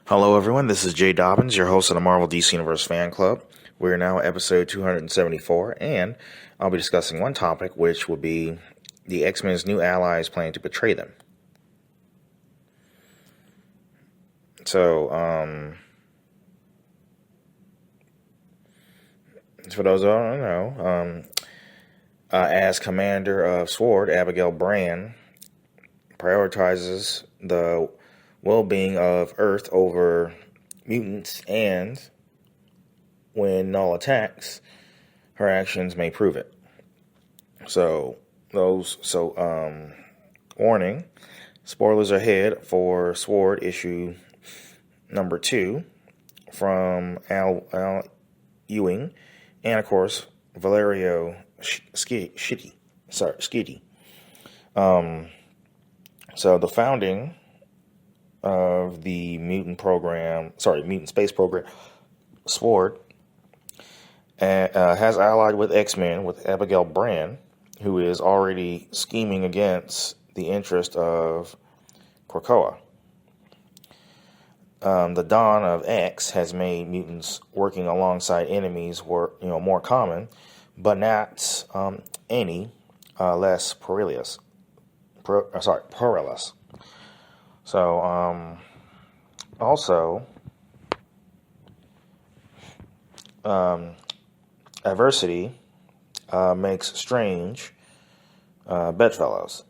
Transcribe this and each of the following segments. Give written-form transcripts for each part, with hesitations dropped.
Hello, everyone. This is Jay Dobbins, your host of the Marvel DC Universe Fan Club. We're now at episode 274, and I'll be discussing one topic, which will be the X-Men's new allies planning to betray them. So, for those who don't know, as commander of SWORD, Abigail Brand prioritizes the well-being of Earth over mutants, and when Null attacks, her actions may prove it. Warning, spoilers ahead for SWORD issue number 2 from Al Ewing, and of course Valerio Schiti. So the founding of the mutant space program, SWORD, has allied with X-Men with Abigail Brand, who is already scheming against the interest of Krakoa. The dawn of X has made mutants working alongside enemies more common, but not any less perilous. So, also, adversity makes strange bedfellows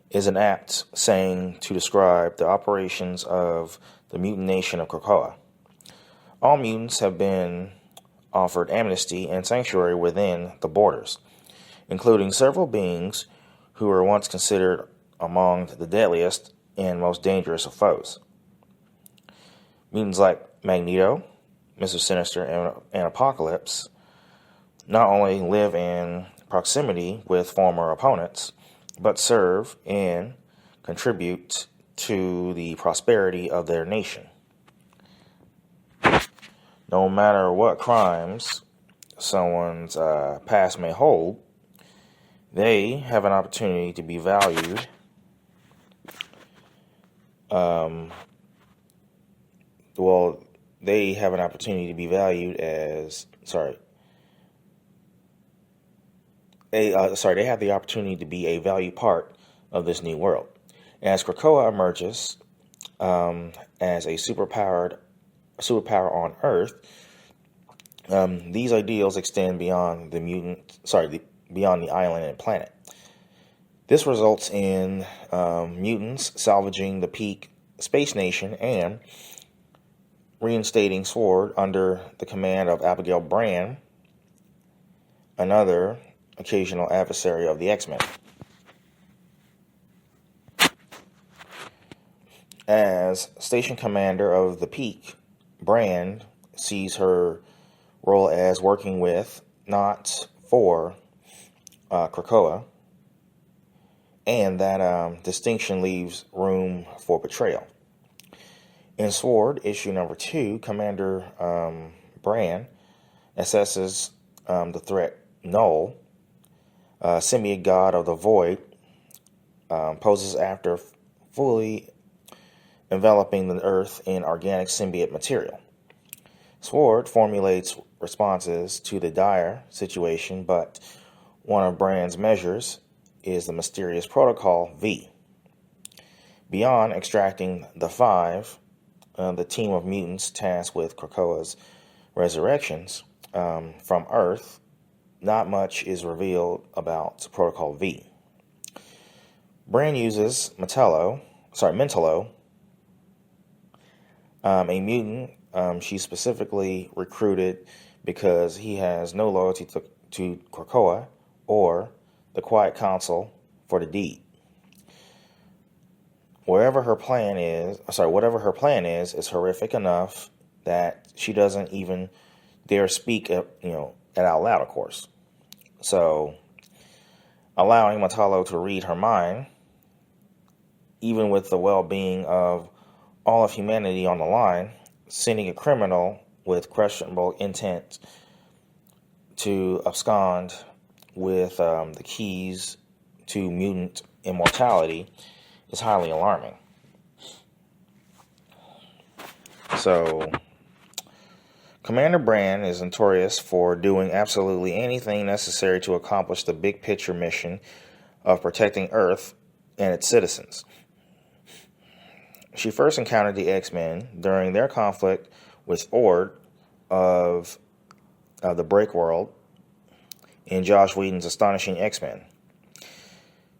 is an apt saying to describe the operations of the mutant nation of Krakoa. All mutants have been offered amnesty and sanctuary within the borders, including several beings who were once considered among the deadliest and most dangerous of foes. Mutants like Magneto, Mr. Sinister, and Apocalypse not only live in proximity with former opponents, but serve and contribute to the prosperity of their nation. No matter what crimes someone's past may hold, they have an opportunity to be valued they have an opportunity to be valued as they have the opportunity to be a valued part of this new world. As Krakoa emerges as a superpower on Earth, these ideals extend beyond beyond the island and planet. This results in mutants salvaging the peak space nation and reinstating SWORD under the command of Abigail Brand, another occasional adversary of the X-Men. As station commander of the Peak, Brand sees her role as working with, not for, Krakoa, and that distinction leaves room for betrayal. In SWORD, issue number 2, Commander Brand assesses the threat Null, symbiote god of the void, poses after fully enveloping the Earth in organic symbiote material. SWORD formulates responses to the dire situation, but one of Brand's measures is the mysterious Protocol V. Beyond extracting the Five, the team of mutants tasked with Krakoa's resurrections from Earth, not much is revealed about Protocol V. Brand uses Mentallo, a mutant she specifically recruited because he has no loyalty to Krakoa or the Quiet Council for the deed. Whatever her plan is horrific enough that she doesn't even dare speak it out loud, of course. So, allowing Mentallo to read her mind, even with the well-being of all of humanity on the line, sending a criminal with questionable intent to abscond with the keys to mutant immortality is highly alarming. So, Commander Brand is notorious for doing absolutely anything necessary to accomplish the big picture mission of protecting Earth and its citizens. She first encountered the X-Men during their conflict with Ord of the Break World in Joss Whedon's Astonishing X-Men.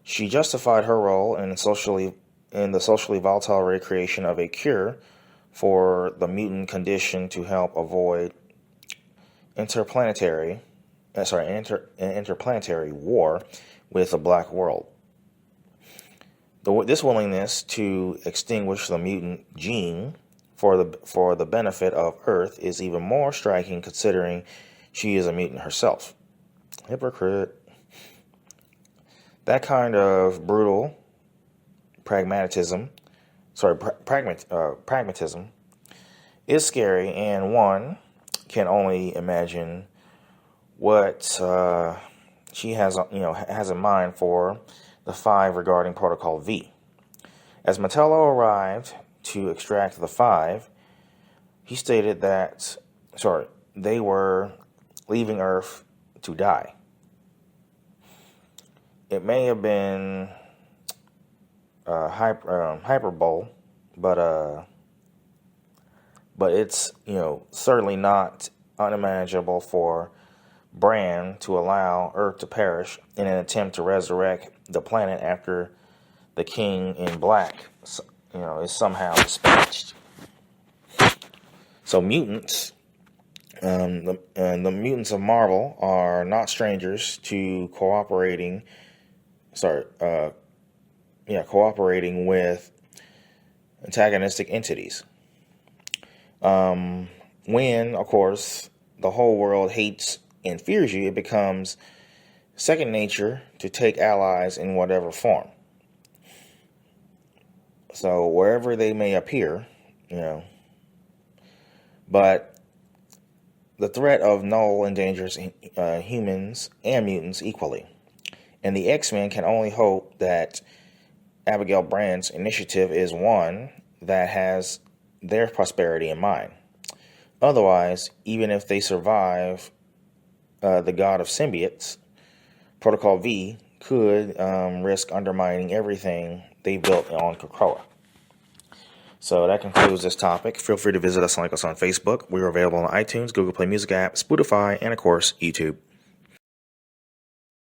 She justified her role in the socially volatile recreation of a cure for the mutant condition to help avoid interplanetary war with the Black World. This willingness to extinguish the mutant gene for the benefit of Earth is even more striking considering she is a mutant herself. Hypocrite. That kind of brutal pragmatism is scary, and one can only imagine what she has in mind for the Five regarding Protocol V. As Metello arrived to extract the Five, he stated that they were leaving Earth to die. It may have been hyperbole, but it's certainly not unimaginable for Brand to allow Earth to perish in an attempt to resurrect the planet after the King in Black is somehow dispatched. So mutants, the mutants of Marvel are not strangers to cooperating with antagonistic entities. When, of course, the whole world hates and fears you, it becomes second nature to take allies in whatever form. So wherever they may appear, but the threat of Null endangers humans and mutants equally. And the X-Men can only hope that Abigail Brand's initiative is one that has their prosperity in mind. Otherwise, even if they survive the god of symbiotes, Protocol V could risk undermining everything they built on Krakoa. So that concludes this topic. Feel free to visit us and like us on Facebook. We are available on iTunes, Google Play Music app, Spotify, and of course, YouTube.